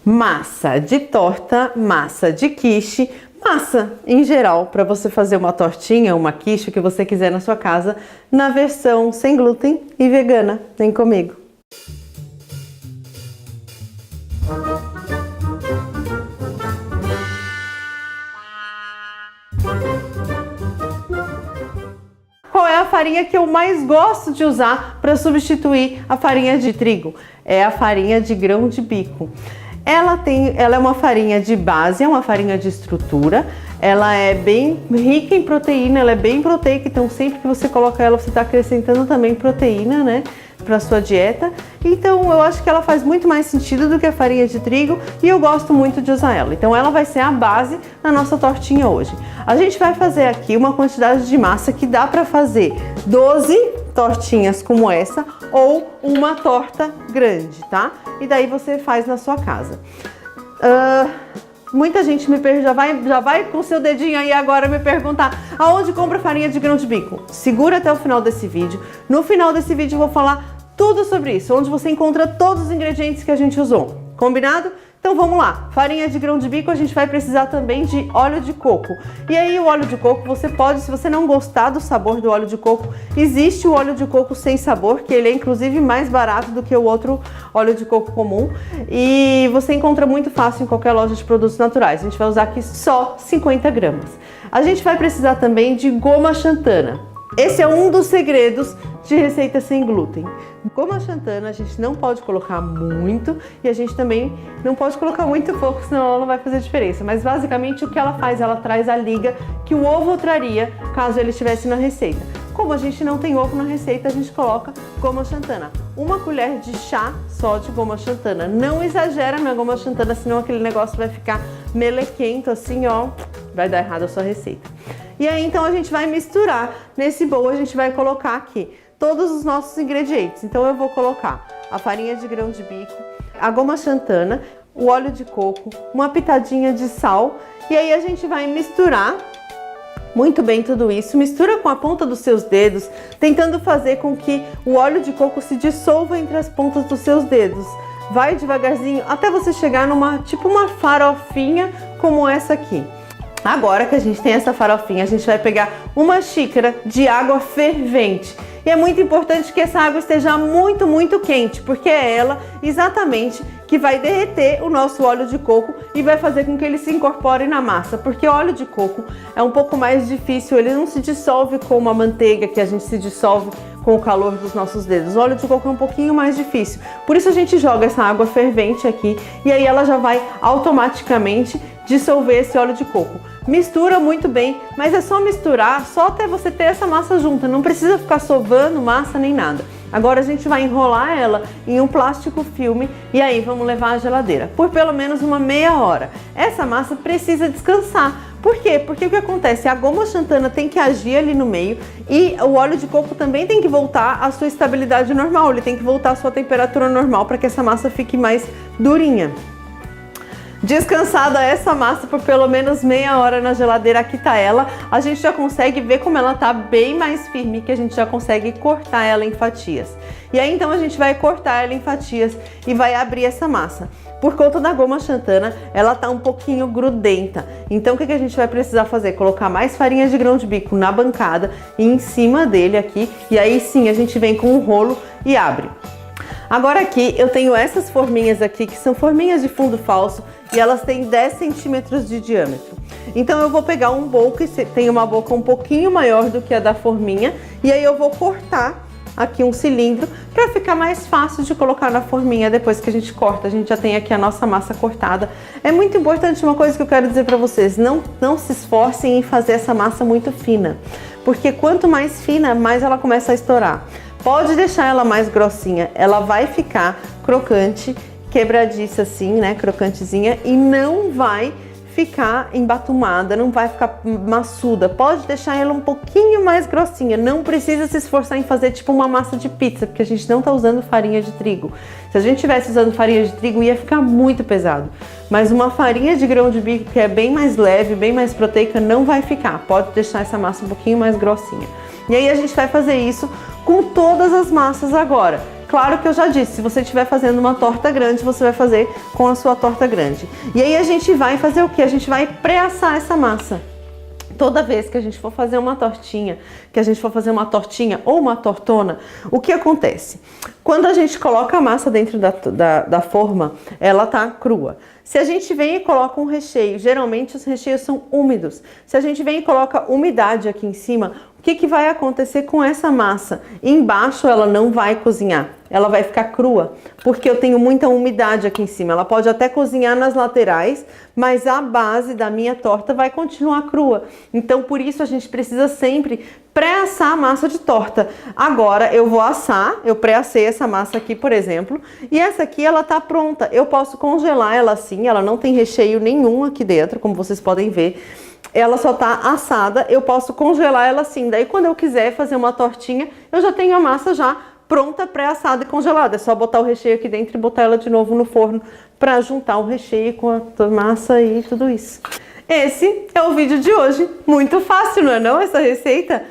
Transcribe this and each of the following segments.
Massa de torta, massa de quiche, massa em geral para você fazer uma tortinha, uma quiche, o que você quiser na sua casa, na versão sem glúten e vegana. Vem comigo! Qual é a farinha que eu mais gosto de usar para substituir a farinha de trigo? É a farinha de grão de bico. Ela é uma farinha de base, é uma farinha de estrutura, ela é bem rica em proteína, ela é bem proteica, então sempre que você coloca ela, você está acrescentando também proteína, né, para sua dieta. Então eu acho que ela faz muito mais sentido do que a farinha de trigo e eu gosto muito de usar ela. Então ela vai ser a base na nossa tortinha hoje. A gente vai fazer aqui uma quantidade de massa que dá para fazer 12 tortinhas como essa ou uma torta grande, tá? E daí você faz na sua casa. Muita gente já vai com o seu dedinho aí agora me perguntar aonde compra farinha de grão de bico. Segura até o final desse vídeo. No final desse vídeo eu vou falar tudo sobre isso, onde você encontra todos os ingredientes que a gente usou. Combinado? Então vamos lá, farinha de grão de bico, a gente vai precisar também de óleo de coco. E aí o óleo de coco você pode, se você não gostar do sabor do óleo de coco, existe o óleo de coco sem sabor, que ele é inclusive mais barato do que o outro óleo de coco comum. E você encontra muito fácil em qualquer loja de produtos naturais. A gente vai usar aqui só 50 gramas. A gente vai precisar também de goma xantana. Esse é um dos segredos de receita sem glúten. Goma xantana a gente não pode colocar muito e a gente também não pode colocar muito pouco, senão ela não vai fazer diferença. Mas basicamente o que ela faz? Ela traz a liga que o ovo traria caso ele estivesse na receita. Como a gente não tem ovo na receita, a gente coloca goma xantana. Uma colher de chá só de goma xantana. Não exagera na goma xantana, senão aquele negócio vai ficar melequento assim, ó. Vai dar errado a sua receita. E aí então a gente vai misturar. Nesse bowl a gente vai colocar aqui todos os nossos ingredientes. Então eu vou colocar a farinha de grão de bico, a goma xantana, o óleo de coco, uma pitadinha de sal. E aí a gente vai misturar muito bem tudo isso. Mistura com a ponta dos seus dedos, tentando fazer com que o óleo de coco se dissolva entre as pontas dos seus dedos. Vai devagarzinho até você chegar numa tipo uma farofinha como essa aqui. Agora que a gente tem essa farofinha, a gente vai pegar uma xícara de água fervente. E é muito importante que essa água esteja muito, muito quente, porque é ela exatamente que vai derreter o nosso óleo de coco e vai fazer com que ele se incorpore na massa. Porque o óleo de coco é um pouco mais difícil, ele não se dissolve como a manteiga, que a gente se dissolve com o calor dos nossos dedos. O óleo de coco é um pouquinho mais difícil. Por isso a gente joga essa água fervente aqui e aí ela já vai automaticamente dissolver esse óleo de coco. Mistura muito bem, mas é só misturar, só até você ter essa massa junta, não precisa ficar sovando massa nem nada. Agora a gente vai enrolar ela em um plástico filme e aí vamos levar à geladeira por pelo menos uma meia hora. Essa massa precisa descansar. Por quê? Porque o que acontece? A goma xantana tem que agir ali no meio e o óleo de coco também tem que voltar à sua estabilidade normal, ele tem que voltar à sua temperatura normal para que essa massa fique mais durinha. Descansada essa massa por pelo menos meia hora na geladeira, aqui tá ela, a gente já consegue ver como ela tá bem mais firme, que a gente já consegue cortar ela em fatias. E aí então a gente vai cortar ela em fatias e vai abrir essa massa. Por conta da goma xantana, ela tá um pouquinho grudenta. Então o que a gente vai precisar fazer? Colocar mais farinha de grão de bico na bancada e em cima dele aqui, e aí sim a gente vem com um rolo e abre. Agora aqui eu tenho essas forminhas aqui, que são forminhas de fundo falso, e elas têm 10 centímetros de diâmetro. Então eu vou pegar um bowl que tem uma boca um pouquinho maior do que a da forminha, e aí eu vou cortar aqui um cilindro para ficar mais fácil de colocar na forminha depois que a gente corta. A gente já tem aqui a nossa massa cortada. É muito importante uma coisa que eu quero dizer para vocês, não se esforcem em fazer essa massa muito fina, porque quanto mais fina, mais ela começa a estourar. Pode deixar ela mais grossinha, ela vai ficar crocante, quebradiça assim, né, crocantezinha, e não vai ficar embatumada, não vai ficar maçuda. Pode deixar ela um pouquinho mais grossinha, não precisa se esforçar em fazer tipo uma massa de pizza, porque a gente não tá usando farinha de trigo. Se a gente tivesse usando farinha de trigo, ia ficar muito pesado. Mas uma farinha de grão de bico que é bem mais leve, bem mais proteica, não vai ficar. Pode deixar essa massa um pouquinho mais grossinha. E aí a gente vai fazer isso com todas as massas agora. Claro que eu já disse, se você estiver fazendo uma torta grande, você vai fazer com a sua torta grande. E aí a gente vai fazer o quê? A gente vai pré-assar essa massa. Toda vez que a gente for fazer uma tortinha, ou uma tortona, o que acontece? Quando a gente coloca a massa dentro da forma, ela tá crua. Se a gente vem e coloca um recheio, geralmente os recheios são úmidos. Se a gente vem e coloca umidade aqui em cima, o que vai acontecer com essa massa? Embaixo ela não vai cozinhar, ela vai ficar crua, porque eu tenho muita umidade aqui em cima. Ela pode até cozinhar nas laterais, mas a base da minha torta vai continuar crua. Então, por isso a gente precisa sempre pré-assar a massa de torta. Agora eu vou assar, eu pré-assei essa massa aqui, por exemplo, e essa aqui ela tá pronta. Eu posso congelar ela assim, ela não tem recheio nenhum aqui dentro, como vocês podem ver. Ela só tá assada, eu posso congelar ela assim. Daí quando eu quiser fazer uma tortinha, eu já tenho a massa já pronta, pré-assada e congelada. É só botar o recheio aqui dentro e botar ela de novo no forno para juntar o recheio com a massa e tudo isso. Esse é o vídeo de hoje. Muito fácil, não é não? Essa receita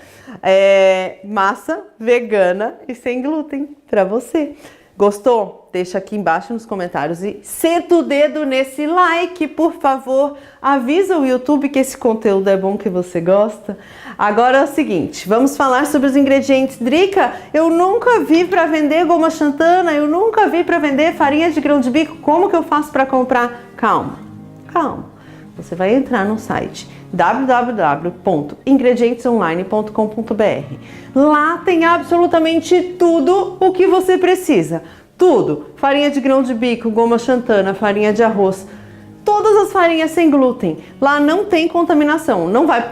é massa vegana e sem glúten para você. Gostou? Deixa aqui embaixo nos comentários e senta o dedo nesse like, por favor. Avisa o YouTube que esse conteúdo é bom, que você gosta. Agora é o seguinte, vamos falar sobre os ingredientes. Drica, eu nunca vi para vender goma xantana, eu nunca vi para vender farinha de grão de bico. Como que eu faço para comprar? Calma, calma. Você vai entrar no site www.ingredientesonline.com.br. Lá tem absolutamente tudo o que você precisa. Tudo. Farinha de grão de bico, goma xantana, farinha de arroz. Todas as farinhas sem glúten. Lá não tem contaminação. Não vai...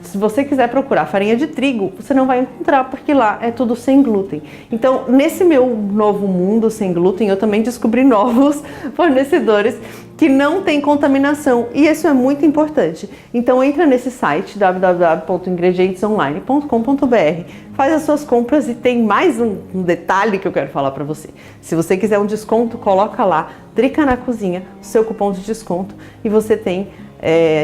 Se você quiser procurar farinha de trigo, você não vai encontrar, porque lá é tudo sem glúten. Então, nesse meu novo mundo sem glúten, eu também descobri novos fornecedores que não tem contaminação, e isso é muito importante. Então entra nesse site www.ingredientesonline.com.br, faz as suas compras, e tem mais um detalhe que eu quero falar para você. Se você quiser um desconto, coloca lá Drica na Cozinha, seu cupom de desconto, e você tem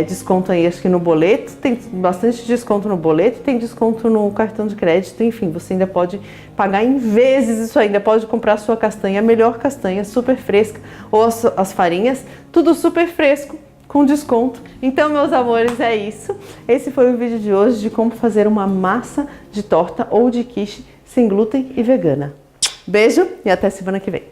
desconto aí, acho que no boleto, tem bastante desconto no boleto, tem desconto no cartão de crédito, enfim, você ainda pode pagar em vezes isso, ainda pode comprar a sua castanha, a melhor castanha, super fresca, ou as farinhas, tudo super fresco, com desconto. Então, meus amores, é isso. Esse foi o vídeo de hoje de como fazer uma massa de torta ou de quiche sem glúten e vegana. Beijo e até semana que vem.